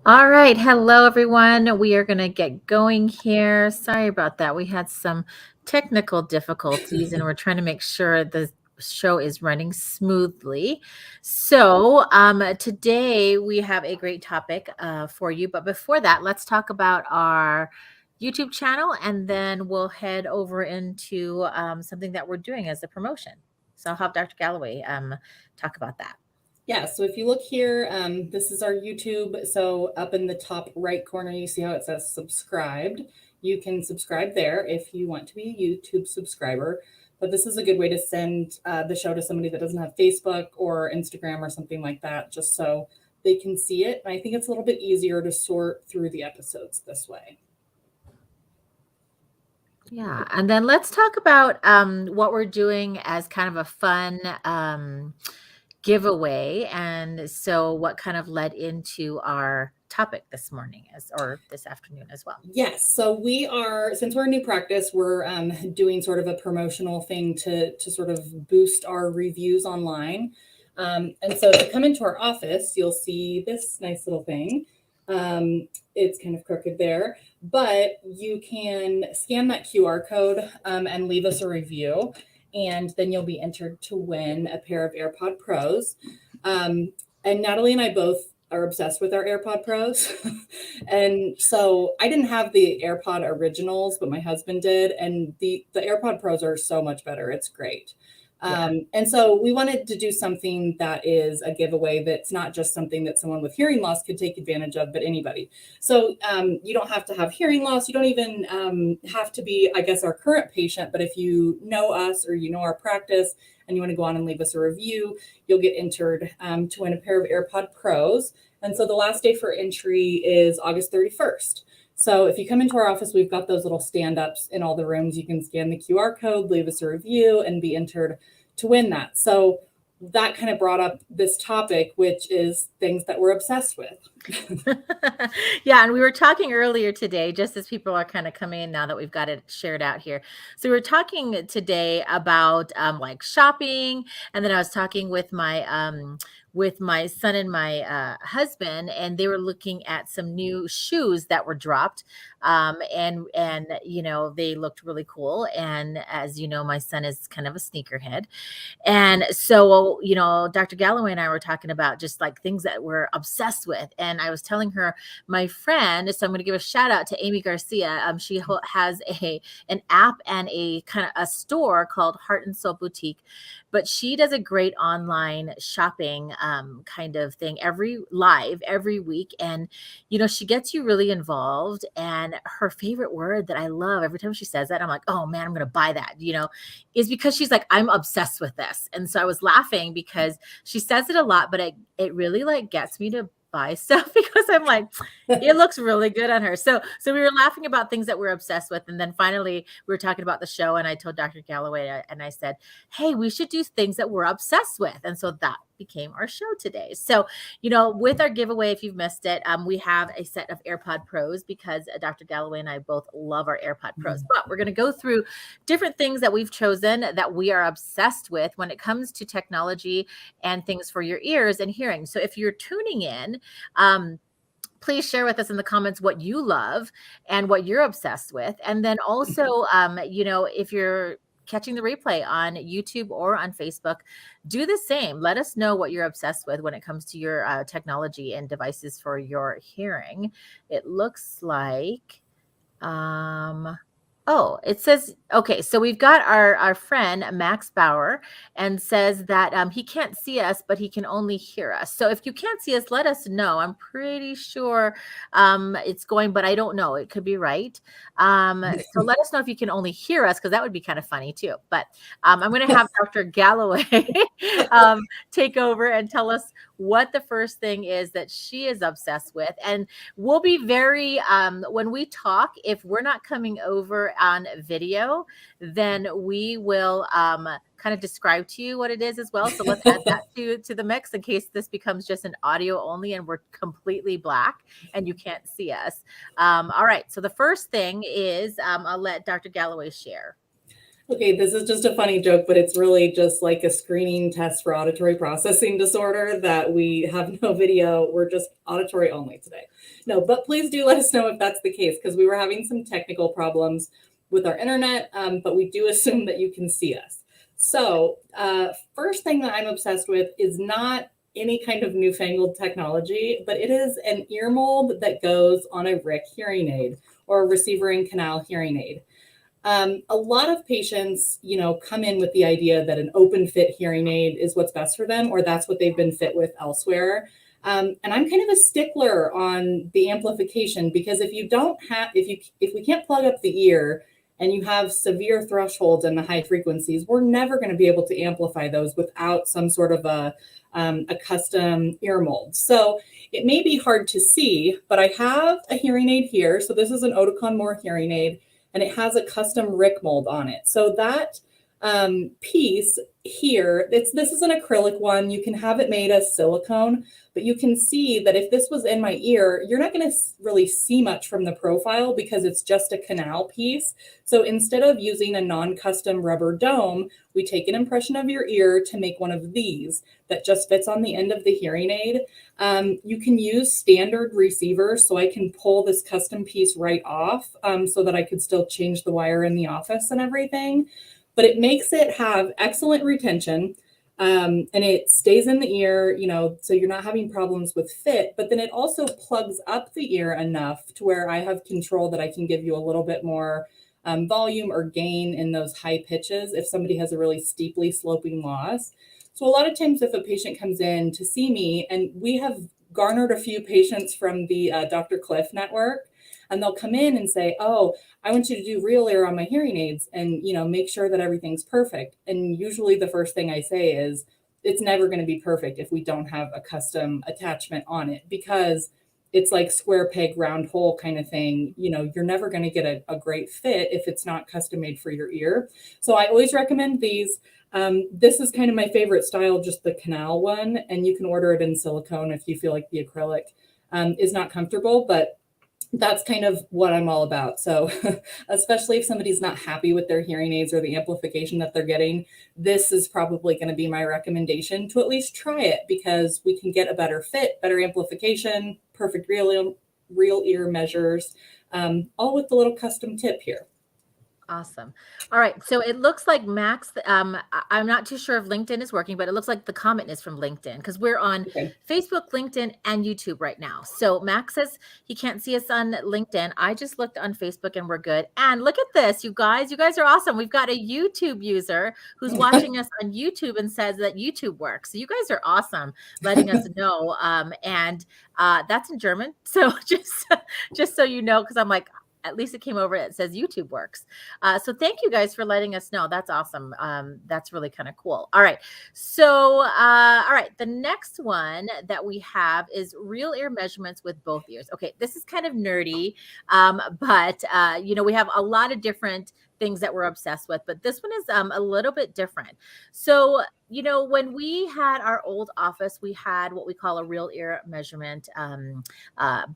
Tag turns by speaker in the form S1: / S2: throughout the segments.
S1: All right. Hello, everyone. We are going to get going here. Sorry about that. We had some technical difficulties and we're trying to make sure the show is running smoothly. Today we have a great topic for you. But before that, let's talk about our YouTube channel and then we'll head over into something that we're doing as a promotion. So I'll have Dr. Galloway talk about that.
S2: Yeah, so if you look here, this is our YouTube. So up in the top right corner, you see how it says subscribed. You can subscribe there if you want to be a YouTube subscriber. But this is a good way to send the show to somebody that doesn't have Facebook or Instagram or something like that, just so they can see it. And I think it's a little bit easier to sort through the episodes this way.
S1: Yeah, and then let's talk about what we're doing as kind of a fun giveaway, and so what kind of led into our topic this morning or this afternoon as well.
S2: Yes, so we are, since we're a new practice, we're doing sort of a promotional thing to sort of boost our reviews online. And so to come into our office, you'll see this nice little thing. It's kind of crooked there, but you can scan that QR code and leave us a review, and then you'll be entered to win a pair of AirPod Pros. And Natalie and I both are obsessed with our AirPod Pros. And so I didn't have the AirPod originals, but my husband did. And the AirPod Pros are so much better. It's great. And so we wanted to do something that is a giveaway that's not just something that someone with hearing loss could take advantage of, but anybody. So you don't have to have hearing loss. You don't even have to be, I guess, our current patient. But if you know us or you know our practice and you want to go on and leave us a review, you'll get entered to win a pair of AirPod Pros. And so the last day for entry is August 31st. So if you come into our office, we've got those little stand-ups in all the rooms. You can scan the QR code, leave us a review, and be entered to win that. So that kind of brought up this topic, which is things that we're obsessed with.
S1: Yeah, and we were talking earlier today, just as people are kind of coming in now that we've got it shared out here. So we were talking today about like shopping, and then I was talking with my son and my husband, and they were looking at some new shoes that were dropped, and they looked really cool. And as you know, my son is kind of a sneakerhead, and so, Dr. Galloway and I were talking about just like things that we're obsessed with. And I was telling her, my friend, so I'm going to give a shout out to Amy Garcia. She has an app and a kind of a store called Heart and Soul Boutique, but she does a great online shopping kind of thing every week. And, she gets you really involved. And her favorite word that I love every time she says that, I'm like, oh man, I'm going to buy that, is because she's like, I'm obsessed with this. And so I was laughing because she says it a lot, but it really like gets me to buy stuff because I'm like, it looks really good on her. So we were laughing about things that we're obsessed with. And then finally we were talking about the show, and I told Dr. Galloway and I said, hey, we should do things that we're obsessed with. And so that became our show today. So, with our giveaway, if you've missed it, we have a set of AirPod Pros because Dr. Galloway and I both love our AirPod Pros. But we're going to go through different things that we've chosen that we are obsessed with when it comes to technology and things for your ears and hearing. So if you're tuning in, please share with us in the comments what you love and what you're obsessed with. And then also, if you're catching the replay on YouTube or on Facebook, do the same. Let us know what you're obsessed with when it comes to your technology and devices for your hearing. It looks like, oh, it says, okay, so we've got our friend Max Bauer, and says that he can't see us, but he can only hear us. So if you can't see us, let us know. I'm pretty sure it's going, but I don't know. It could be right. So let us know if you can only hear us, because that would be kind of funny too. But I'm going to have Dr. Galloway take over and tell us what the first thing is that she is obsessed with. And we'll be very, when we talk, if we're not coming over on video, then we will kind of describe to you what it is as well. So let's add that to the mix in case this becomes just an audio only and we're completely black and you can't see us. All right. So the first thing is I'll let Dr. Galloway share.
S2: Okay, this is just a funny joke, but it's really just like a screening test for auditory processing disorder that we have no video. We're just auditory only today. No, but please do let us know if that's the case, because we were having some technical problems with our internet, but we do assume that you can see us. So, first thing that I'm obsessed with is not any kind of newfangled technology, but it is an ear mold that goes on a RIC hearing aid, or a receiver in canal hearing aid. A lot of patients, come in with the idea that an open fit hearing aid is what's best for them, or that's what they've been fit with elsewhere. And I'm kind of a stickler on the amplification, because if we can't plug up the ear and you have severe thresholds in the high frequencies, we're never going to be able to amplify those without some sort of a custom ear mold. So it may be hard to see, but I have a hearing aid here. So this is an Oticon More hearing aid, and it has a custom RIC mold on it. So that piece here, this is an acrylic one. You can have it made as silicone, but you can see that if this was in my ear, you're not going to really see much from the profile because it's just a canal piece. So instead of using a non-custom rubber dome, we take an impression of your ear to make one of these that just fits on the end of the hearing aid. You can use standard receivers, so I can pull this custom piece right off so that I could still change the wire in the office and everything. But it makes it have excellent retention, and it stays in the ear, so you're not having problems with fit. But then it also plugs up the ear enough to where I have control that I can give you a little bit more volume or gain in those high pitches if somebody has a really steeply sloping loss. So a lot of times if a patient comes in to see me, and we have garnered a few patients from the Dr. Cliff network, and they'll come in and say, oh, I want you to do real ear on my hearing aids and, make sure that everything's perfect. And usually the first thing I say is, it's never going to be perfect if we don't have a custom attachment on it, because it's like square peg, round hole kind of thing. You're never going to get a great fit if it's not custom made for your ear. So I always recommend these. This is kind of my favorite style, just the canal one, and you can order it in silicone if you feel like the acrylic is not comfortable, but that's kind of what I'm all about. So especially if somebody's not happy with their hearing aids or the amplification that they're getting, this is probably going to be my recommendation to at least try it, because we can get a better fit, better amplification, perfect real ear measures, all with the little custom tip here.
S1: Awesome. All right. So it looks like Max, I'm not too sure if LinkedIn is working, but it looks like the comment is from LinkedIn, because we're on
S2: Okay.
S1: Facebook, LinkedIn, and YouTube right now. So Max says he can't see us on LinkedIn. I just looked on Facebook and we're good. And look at this, you guys. You guys are awesome. We've got a YouTube user who's watching us on YouTube and says that YouTube works. So you guys are awesome, letting us know. And that's in German. So just so you know, because I'm like, at least it came over. It says YouTube works. So thank you guys for letting us know. That's awesome. That's really kind of cool. All right. So, all right. The next one that we have is real ear measurements with both ears. Okay. This is kind of nerdy, but we have a lot of different things that we're obsessed with, but this one is a little bit different. So, when we had our old office, we had what we call a real ear measurement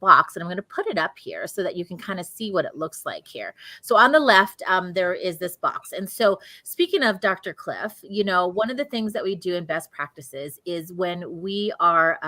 S1: box, and I'm going to put it up here so that you can kind of see what it looks like here. So on the left, there is this box. And so speaking of Dr. Cliff, one of the things that we do in best practices is when we are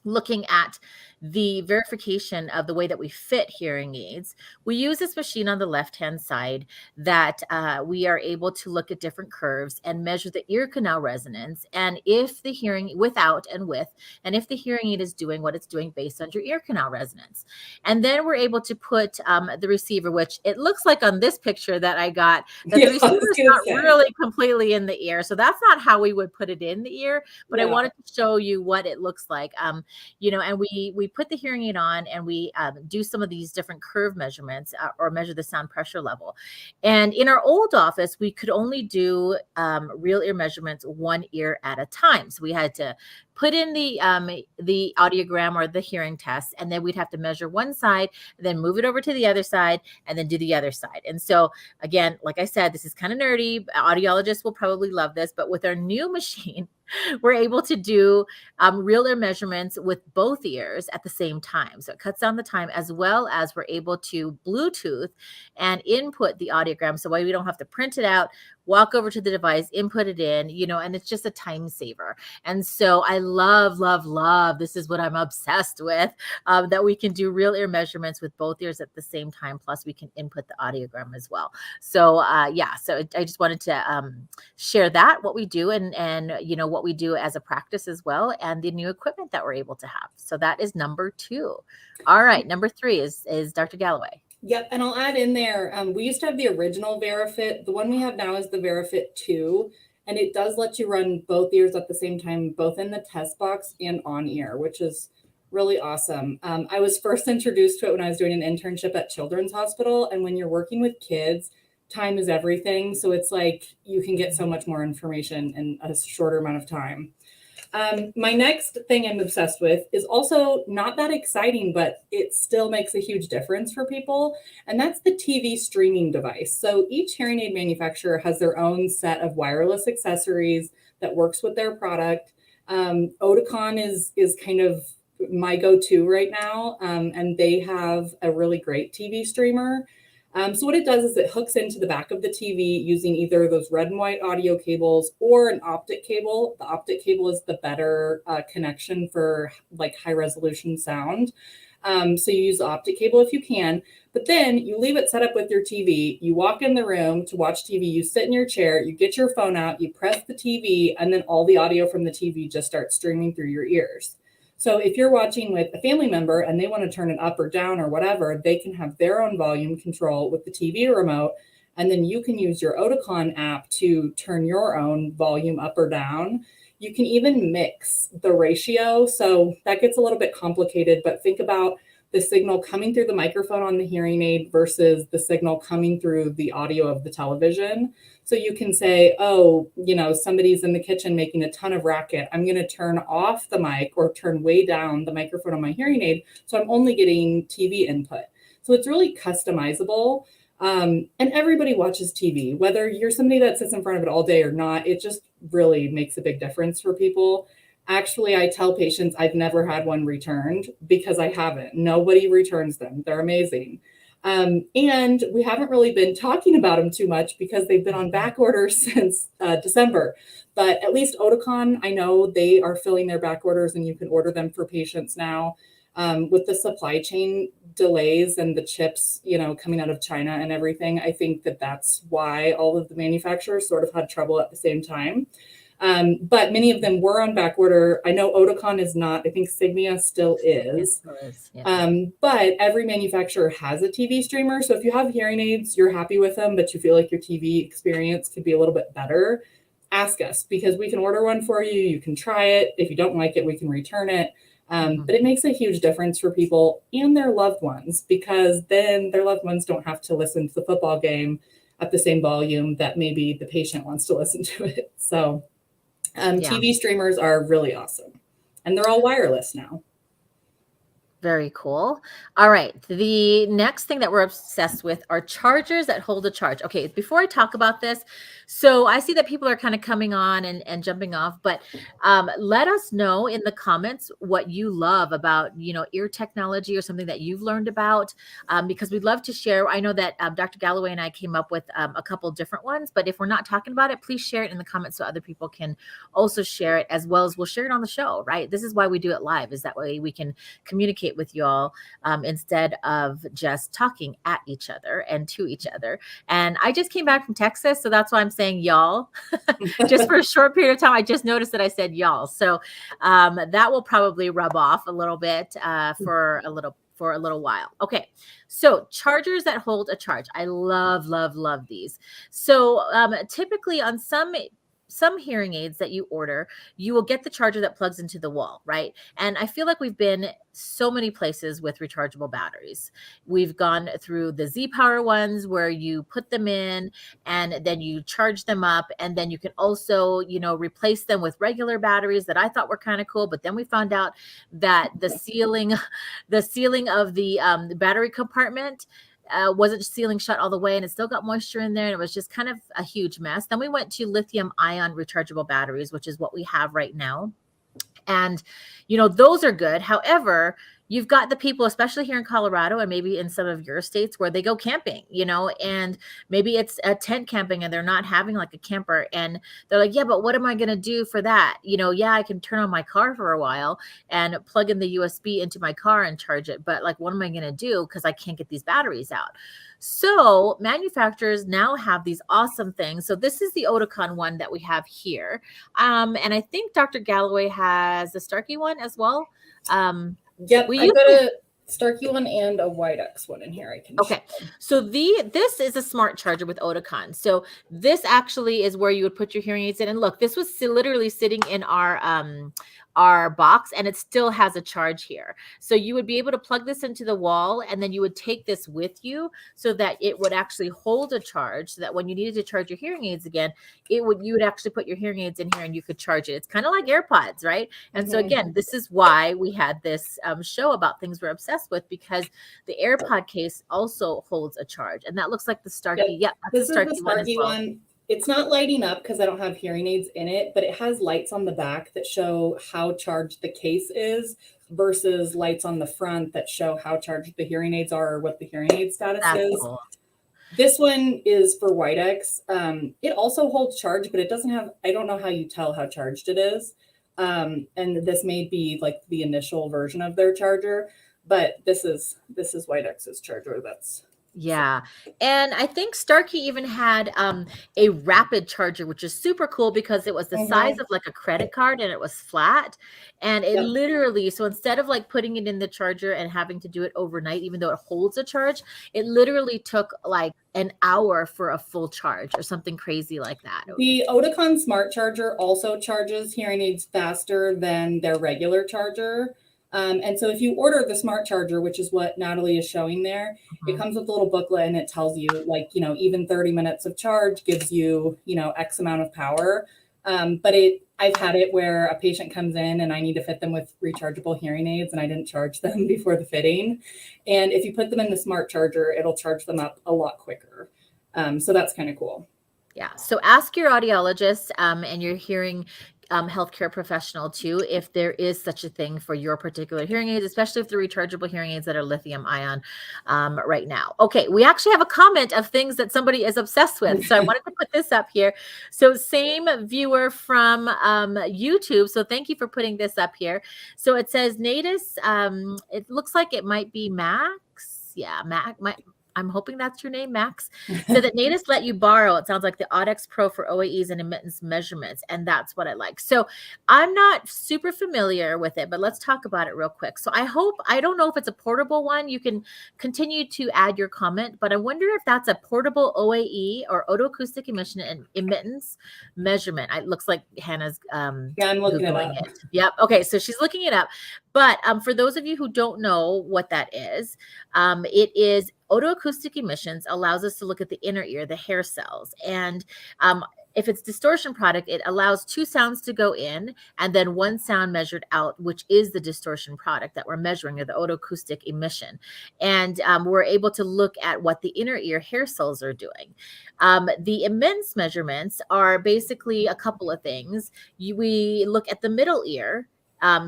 S1: looking at the verification of the way that we fit hearing aids, we use this machine on the left-hand side that we are able to look at different curves and measure the ear canal resonance, and if the hearing without and with, and if the hearing aid is doing what it's doing based on your ear canal resonance. And then we're able to put the receiver, which it looks like on this picture that I got, that
S2: Yeah,
S1: the receiver is not
S2: say.
S1: really completely in the ear. So that's not how we would put it in the ear, but I
S2: Yeah.
S1: wanted to show you what it looks like. And we put the hearing aid on, and we do some of these different curve measurements or measure the sound pressure level. And in our old office, we could only do real ear measurements one ear at a time. So we had to put in the audiogram or the hearing test, and then we'd have to measure one side, and then move it over to the other side, and then do the other side. And so again, like I said, this is kind of nerdy. Audiologists will probably love this, but with our new machine, we're able to do real ear measurements with both ears at the same time. So it cuts down the time, as well as we're able to Bluetooth and input the audiogram. So we don't have to print it out, walk over to the device, input it in, and it's just a time saver. And so I love, love, love. This is what I'm obsessed with, that we can do real ear measurements with both ears at the same time. Plus, we can input the audiogram as well. So yeah, so I just wanted to share that, what we do, and what we do as a practice as well, and the new equipment that we're able to have. So that is number 2. All right, number 3 is Dr. Galloway.
S2: Yep, and I'll add in there, we used to have the original VeriFit. The one we have now is the VeriFit 2, and it does let you run both ears at the same time, both in the test box and on ear, which is really awesome. I was first introduced to it when I was doing an internship at Children's Hospital, and when you're working with kids, time is everything. So it's like you can get so much more information in a shorter amount of time. My next thing I'm obsessed with is also not that exciting, but it still makes a huge difference for people. And that's the TV streaming device. So each hearing aid manufacturer has their own set of wireless accessories that works with their product. Oticon is kind of my go-to right now. And they have a really great TV streamer. So what it does is it hooks into the back of the TV using either those red and white audio cables or an optic cable. The optic cable is the better connection for like high resolution sound. So you use the optic cable if you can, but then you leave it set up with your TV. You walk in the room to watch TV, you sit in your chair, you get your phone out, you press the TV, and then all the audio from the TV just starts streaming through your ears. So if you're watching with a family member and they want to turn it up or down or whatever, they can have their own volume control with the TV remote. And then you can use your Oticon app to turn your own volume up or down. You can even mix the ratio. So that gets a little bit complicated, but think about the signal coming through the microphone on the hearing aid versus the signal coming through the audio of the television. So you can say, oh, somebody's in the kitchen making a ton of racket. I'm going to turn off the mic or turn way down the microphone on my hearing aid. So I'm only getting TV input. So it's really customizable. And everybody watches TV, whether you're somebody that sits in front of it all day or not. It just really makes a big difference for people. Actually, I tell patients I've never had one returned because I haven't. Nobody returns them. They're amazing. And we haven't really been talking about them too much because they've been on back order since December. But at least Oticon, I know they are filling their back orders and you can order them for patients now. With the supply chain delays and the chips, coming out of China and everything, I think that's why all of the manufacturers sort of had trouble at the same time. But many of them were on back order. I know Oticon is not. I think Signia still is.
S1: Yeah.
S2: But every manufacturer has a TV streamer. So if you have hearing aids, you're happy with them, but you feel like your TV experience could be a little bit better, ask us because we can order one for you. You can try it. If you don't like it, we can return it. But it makes a huge difference for people and their loved ones because then their loved ones don't have to listen to the football game at the same volume that maybe the patient wants to listen to it. So TV streamers are really awesome. And they're all wireless now.
S1: Very cool. All right. The next thing that we're obsessed with are chargers that hold a charge. Okay. Before I talk about this, so I see that people are kind of coming on and jumping off, but let us know in the comments what you love about, ear technology or something that you've learned about, because we'd love to share. I know that Dr. Galloway and I came up with a couple different ones, but if we're not talking about it, please share it in the comments so other people can also share it, as well as we'll share it on the show, right? This is why we do it live, is that way we can communicate with you all instead of just talking at each other and to each other. And I just came back from Texas, so that's why I'm saying y'all. Just for a short period of time, I just noticed that I said y'all. So that will probably rub off a little bit for a little while. Okay. So chargers that hold a charge. I love, love, love these. So typically on some hearing aids that you order, you will get the charger that plugs into the wall, right? And I feel like we've been so many places with rechargeable batteries. We've gone through the Z Power ones where you put them in and then you charge them up, and then you can also, replace them with regular batteries that I thought were kind of cool. But then we found out that the sealing of the battery compartment wasn't sealing shut all the way, and it still got moisture in there, and it was just kind of a huge mess. Then we went to lithium ion rechargeable batteries, which is what we have right now. And, those are good. However, you've got the people, especially here in Colorado and maybe in some of your states, where they go camping, and maybe it's a tent camping and they're not having like a camper. And they're like, yeah, but what am I going to do for that? Yeah, I can turn on my car for a while and plug in the USB into my car and charge it. But like, what am I going to do? Because I can't get these batteries out. So manufacturers now have these awesome things. So this is the Oticon one that we have here. And I think Dr. Galloway has the Starkey one as well.
S2: Yep,
S1: We
S2: I've
S1: use
S2: got a Starkey one and a Redux one in here. I can
S1: Okay. So this is a smart charger with Oticon. So this actually is where you would put your hearing aids in. And look, this was literally sitting in our box, and it still has a charge here. So you would be able to plug this into the wall, and then you would take this with you so that it would actually hold a charge, so that when you needed to charge your hearing aids again, you would actually put your hearing aids in here and you could charge it. It's kind of like AirPods, right? And so again, this is why we had this show about things we're obsessed with, because the AirPod case also holds a charge, and that looks like the Starkey. Yep,
S2: this
S1: that's
S2: is the
S1: one as
S2: Starkey
S1: well.
S2: one. It's not lighting up because I don't have hearing aids in it, but it has lights on the back that show how charged the case is versus lights on the front that show how charged the hearing aids are or what the hearing aid status
S1: That's
S2: is.
S1: cool.
S2: This one is for Redux. It also holds charge, but it doesn't have, I don't know how you tell how charged it is. And this may be like the initial version of their charger, but this is Redux's charger.
S1: Yeah. And I think Starkey even had a rapid charger, which is super cool because it was the size of like a credit card and it was flat. And it literally, so instead of like putting it in the charger and having to do it overnight, even though it holds a charge, it literally took like an hour for a full charge or something crazy like that.
S2: The Oticon Smart Charger also charges hearing aids faster than their regular charger. And so if you order the smart charger, which is what Natalie is showing there, it comes with a little booklet and it tells you like, even 30 minutes of charge gives you, X amount of power. But I've had it where a patient comes in and I need to fit them with rechargeable hearing aids and I didn't charge them before the fitting. And if you put them in the smart charger, it'll charge them up a lot quicker. So that's kind of cool.
S1: Yeah. So ask your audiologist and your hearing healthcare professional too, if there is such a thing for your particular hearing aids, especially if they're rechargeable hearing aids that are lithium ion right now. Okay. We actually have a comment of things that somebody is obsessed with. So I wanted to put this up here. So same viewer from YouTube. So thank you for putting this up here. So it says Natus, it looks like it might be Max. Yeah, I'm hoping that's your name, Max. So that Natus let you borrow, it sounds like the Audix Pro for OAEs and admittance measurements. And that's what I like. So I'm not super familiar with it, but let's talk about it real quick. So I don't know if it's a portable one. You can continue to add your comment, but I wonder if that's a portable OAE or otoacoustic emission and admittance measurement. It looks like Hannah's
S2: I'm looking it up.
S1: Yep. Okay. So she's looking it up. But for those of you who don't know what that is, it is otoacoustic emissions allows us to look at the inner ear, the hair cells. And if it's distortion product, it allows two sounds to go in and then one sound measured out, which is the distortion product that we're measuring, or the otoacoustic emission. And we're able to look at what the inner ear hair cells are doing. The immense measurements are basically a couple of things. We look at the middle ear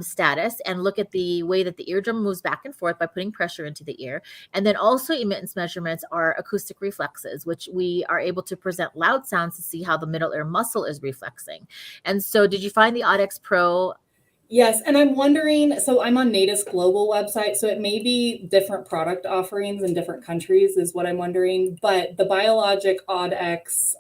S1: status and look at the way that the eardrum moves back and forth by putting pressure into the ear. And then also emittance measurements are acoustic reflexes, which we are able to present loud sounds to see how the middle ear muscle is reflexing. And so did you find the Audix Pro?
S2: Yes. And I'm wondering, so I'm on Natus Global website, so it may be different product offerings in different countries is what I'm wondering. But the Biologic Audix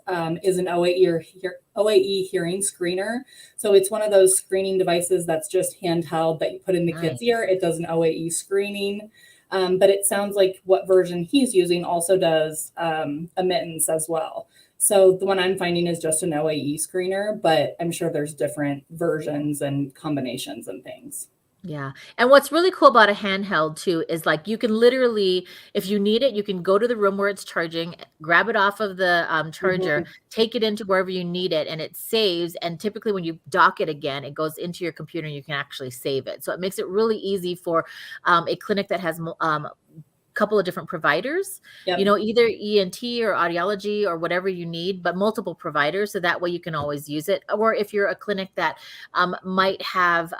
S2: is an OAE hearing screener. So it's one of those screening devices that's just handheld that you put in the kid's ear. It does an OAE screening. But it sounds like what version he's using also does emittance as well. So the one I'm finding is just an OAE screener, but I'm sure there's different versions and combinations and things.
S1: Yeah. And what's really cool about a handheld too is like you can literally, if you need it, you can go to the room where it's charging, grab it off of the charger, take it into wherever you need it, and it saves. And typically when you dock it again, it goes into your computer and you can actually save it. So it makes it really easy for a clinic that has couple of different providers,
S2: Yep.
S1: either ENT or audiology or whatever you need, but multiple providers. So that way you can always use it. Or if you're a clinic that might have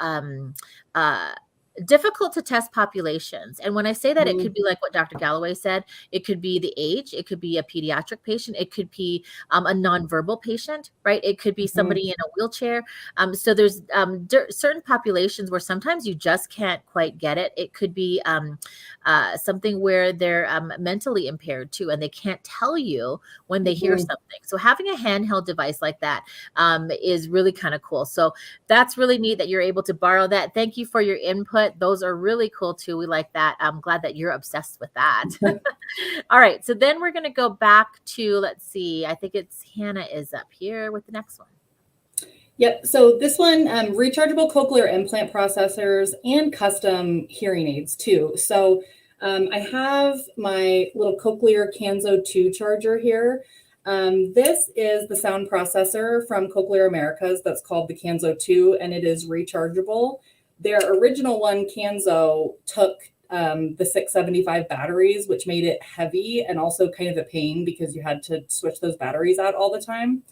S1: uh, difficult to test populations. And when I say that, it could
S2: Mhm.
S1: be like what Dr. Galloway said. It could be the age. It could be a pediatric patient. It could be a nonverbal patient, right? It could be
S2: Mhm.
S1: somebody in a wheelchair. So there's certain populations where sometimes you just can't quite get it. It could be something where they're mentally impaired too, and they can't tell you when they hear
S2: Mhm.
S1: something. So having a handheld device like that is really kind of cool. So that's really neat that you're able to borrow that. Thank you for your input. Those are really cool too. We like that. I'm glad that you're obsessed with that. All right. So then we're going to go back to, let's see, I think it's Hannah is up here with the next one.
S2: Yep. So this one, rechargeable cochlear implant processors and custom hearing aids too. So I have my little Cochlear Canzo 2 charger here. This is the sound processor from Cochlear Americas that's called the Canzo 2, and it is rechargeable. Their original one, Canzo, took the 675 batteries, which made it heavy and also kind of a pain because you had to switch those batteries out all the time.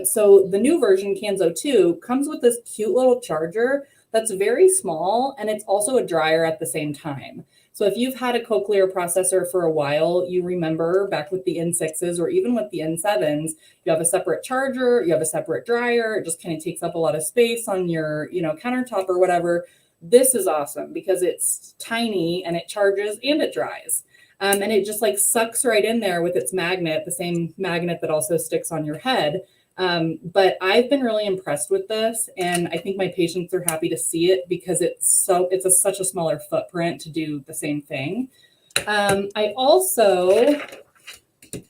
S2: So the new version, Canzo 2, comes with this cute little charger that's very small, and it's also a dryer at the same time. So if you've had a cochlear processor for a while, you remember back with the N6s or even with the N7s, you have a separate charger, you have a separate dryer. It just kind of takes up a lot of space on your, countertop or whatever. This is awesome because it's tiny and it charges and it dries. And it just like sucks right in there with its magnet, the same magnet that also sticks on your head. But I've been really impressed with this, and I think my patients are happy to see it because such a smaller footprint to do the same thing. I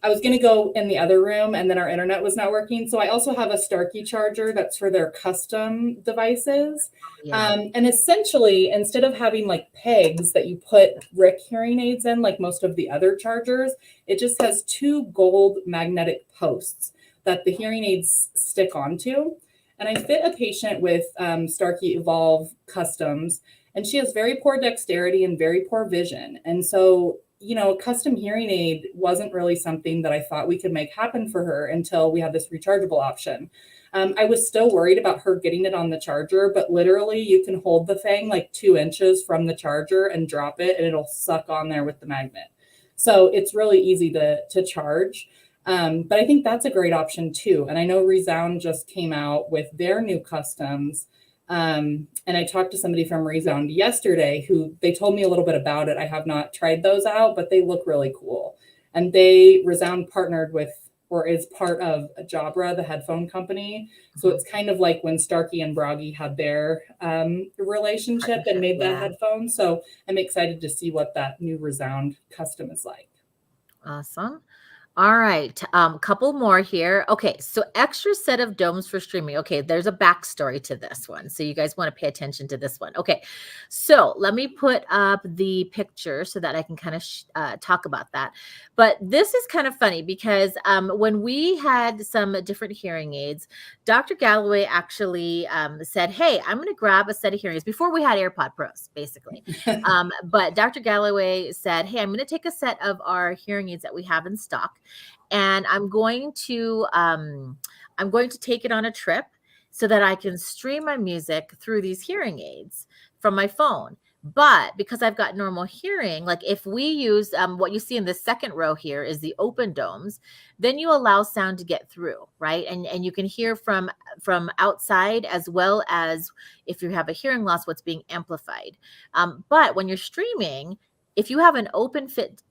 S2: was going to go in the other room and then our internet was not working. So I also have a Starkey charger that's for their custom devices.
S1: Yeah.
S2: And essentially, instead of having like pegs that you put RIC hearing aids in, like most of the other chargers, it just has two gold magnetic posts that the hearing aids stick onto. And I fit a patient with Starkey Evolve Customs, and she has very poor dexterity and very poor vision. And so a custom hearing aid wasn't really something that I thought we could make happen for her until we had this rechargeable option. I was still worried about her getting it on the charger, but literally you can hold the thing like 2 inches from the charger and drop it, and it'll suck on there with the magnet. So it's really easy to charge. But I think that's a great option too. And I know Resound just came out with their new customs. And I talked to somebody from Resound yesterday who they told me a little bit about it. I have not tried those out, but they look really cool. And Resound partnered with or is part of Jabra, the headphone company. So it's kind of like when Starkey and Broggy had their relationship and made that
S1: Yeah.
S2: headphone. So I'm excited to see what that new Resound custom is like.
S1: Awesome. All right, couple more here. Okay, so extra set of domes for streaming. Okay, there's a backstory to this one, so you guys want to pay attention to this one. Okay, so let me put up the picture so that I can kind of talk about that. But this is kind of funny because when we had some different hearing aids, Dr. Galloway actually said, "Hey, I'm going to grab a set of hearing aids." Before we had AirPod Pros, basically. But Dr. Galloway said, "Hey, I'm going to take a set of our hearing aids that we have in stock, and I'm going to take it on a trip so that I can stream my music through these hearing aids from my phone." But because I've got normal hearing, like if we use what you see in the second row here is the open domes, then you allow sound to get through, right? And you can hear from outside as well as if you have a hearing loss, what's being amplified. But when you're streaming, if you have an open fit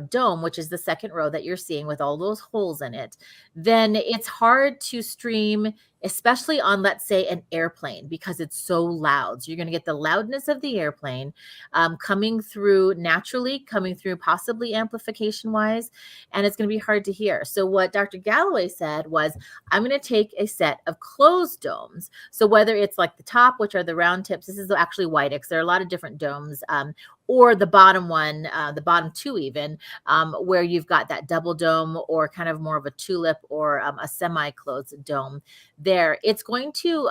S1: dome, which is the second row that you're seeing with all those holes in it, then it's hard to stream, especially on, let's say, an airplane, because it's so loud. So you're going to get the loudness of the airplane coming through naturally, coming through possibly amplification wise, and it's going to be hard to hear. So what Dr. Galloway said was, I'm going to take a set of closed domes. So whether it's like the top, which are the round tips, this is actually Widex. There are a lot of different domes, or the bottom one, the bottom two even, where you've got that double dome or kind of more of a tulip or a semi-closed dome there. It's going to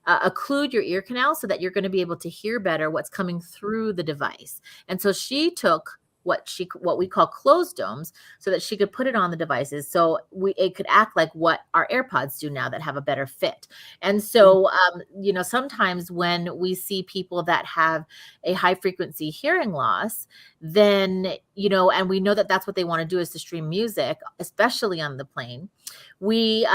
S1: occlude your ear canal so that you're going to be able to hear better what's coming through the device. And so she took what we call closed domes, so that she could put it on the devices. So it could act like what our AirPods do now that have a better fit. And so, sometimes when we see people that have a high frequency hearing loss, then, and we know that that's what they want to do is to stream music, especially on the plane. We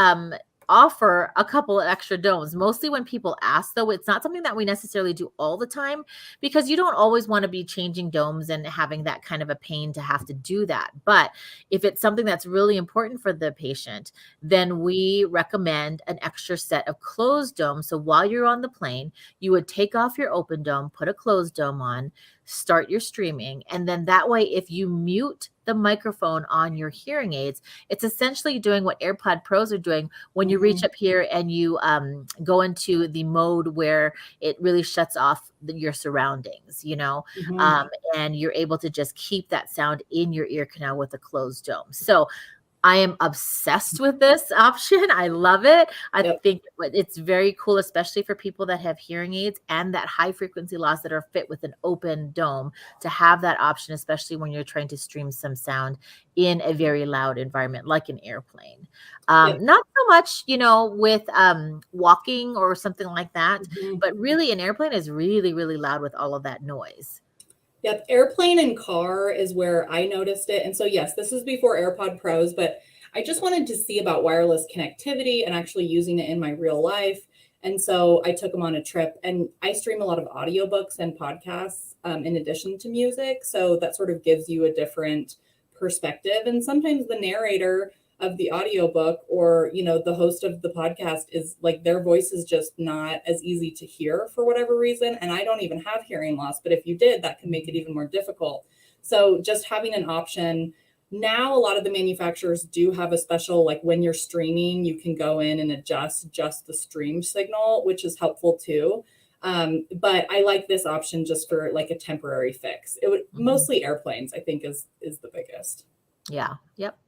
S1: offer a couple of extra domes. Mostly when people ask, though, it's not something that we necessarily do all the time, because you don't always want to be changing domes and having that kind of a pain to have to do that. But if it's something that's really important for the patient, then we recommend an extra set of closed domes. So while you're on the plane, you would take off your open dome, put a closed dome on, start your streaming. And then that way, if you mute the microphone on your hearing aids, it's essentially doing what AirPod Pros are doing when you reach up here and you go into the mode where it really shuts off your surroundings, and you're able to just keep that sound in your ear canal with a closed dome. So I am obsessed with this option. I love it. I think it's very cool, especially for people that have hearing aids and that high frequency loss that are fit with an open dome, to have that option, especially when you're trying to stream some sound in a very loud environment like an airplane. Not so much, with walking or something like that, but really an airplane is really, really loud with all of that noise.
S2: Yep, airplane and car is where I noticed it. And so, yes, this is before AirPod Pros, but I just wanted to see about wireless connectivity and actually using it in my real life. And so I took them on a trip, and I stream a lot of audiobooks and podcasts in addition to music. So that sort of gives you a different perspective. And sometimes the narrator of the audiobook or, the host of the podcast is like, their voice is just not as easy to hear for whatever reason. And I don't even have hearing loss, but if you did, that can make it even more difficult. So just having an option. Now, a lot of the manufacturers do have a special, like when you're streaming, you can go in and adjust just the stream signal, which is helpful too. But I like this option just for like a temporary fix. It would mostly airplanes, I think, is the biggest.
S1: Yeah. Yep.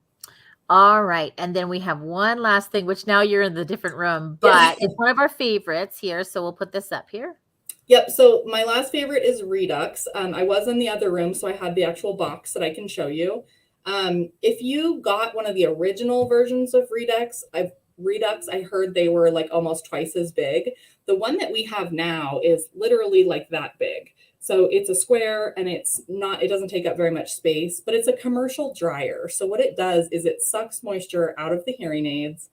S1: All right. And then we have one last thing, which now you're in the different room, but it's one of our favorites here. So we'll put this up here.
S2: Yep. So my last favorite is Redux. I was in the other room, so I had the actual box that I can show you. If you got one of the original versions of Redux, I heard they were like almost twice as big. The one that we have now is literally like that big. So it's a square and it doesn't take up very much space, but it's a commercial dryer. So what it does is it sucks moisture out of the hearing aids.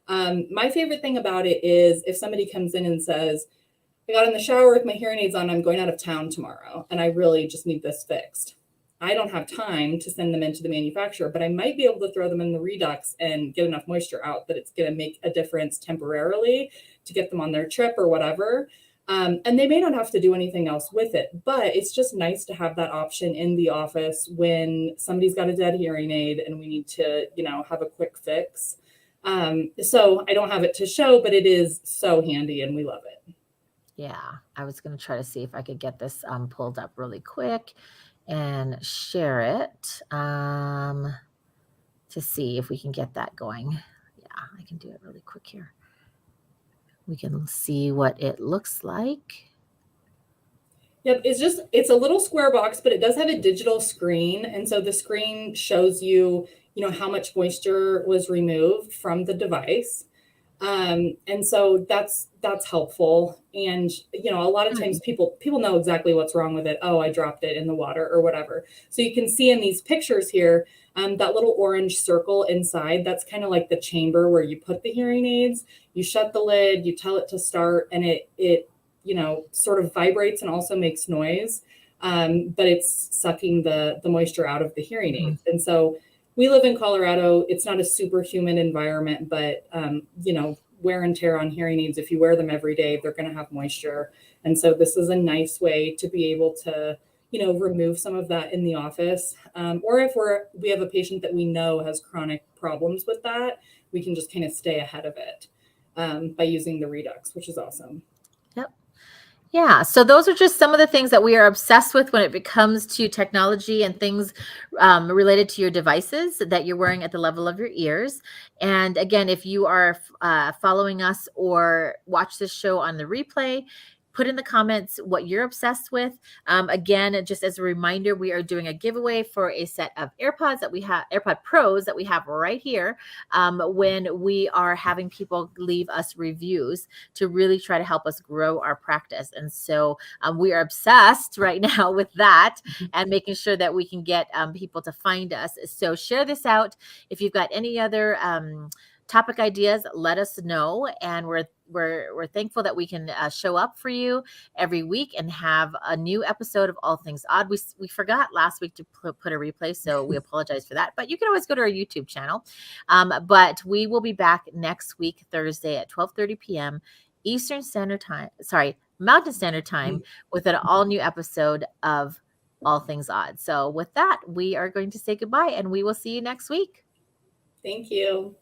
S2: My favorite thing about it is if somebody comes in and says, I got in the shower with my hearing aids on, I'm going out of town tomorrow, and I really just need this fixed. I don't have time to send them into the manufacturer, but I might be able to throw them in the Redux and get enough moisture out that it's going to make a difference temporarily to get them on their trip or whatever. And they may not have to do anything else with it, but it's just nice to have that option in the office when somebody's got a dead hearing aid and we need to, have a quick fix. So I don't have it to show, but it is so handy and we love it.
S1: Yeah, I was going to try to see if I could get this pulled up really quick and share it to see if we can get that going. Yeah, I can do it really quick here. We can see what it looks like.
S2: Yep, it's a little square box, but it does have a digital screen. And so the screen shows you, how much moisture was removed from the device. And so that's helpful. And, a lot of times people know exactly what's wrong with it. Oh, I dropped it in the water or whatever. So you can see in these pictures here, that little orange circle inside, that's kind of like the chamber where you put the hearing aids. You shut the lid, you tell it to start, and it sort of vibrates and also makes noise. But it's sucking the moisture out of the hearing aids. And so we live in Colorado. It's not a super humid environment, but, wear and tear on hearing aids, if you wear them every day, they're going to have moisture. And so this is a nice way to be able to, remove some of that in the office. Or if we have a patient that we know has chronic problems with that, we can just kind of stay ahead of it by using the Redux, which is awesome.
S1: Yep. Yeah. So those are just some of the things that we are obsessed with when it comes to technology and things related to your devices that you're wearing at the level of your ears. And again, if you are following us or watch this show on the replay, put in the comments what you're obsessed with. Again, just as a reminder, we are doing a giveaway for a set of AirPods that we have, AirPod Pros that we have right here, when we are having people leave us reviews to really try to help us grow our practice. And so we are obsessed right now with that and making sure that we can get people to find us. So share this out. If you've got any other topic ideas, let us know, and we're thankful that we can show up for you every week and have a new episode of All Things Odd. We forgot last week to put a replay, so we apologize for that, but you can always go to our YouTube channel. But we will be back next week, Thursday at 12:30 p.m. Eastern Standard Time, sorry, Mountain Standard Time, with an all new episode of All Things Odd. So with that, we are going to say goodbye, and we will see you next week.
S2: Thank you.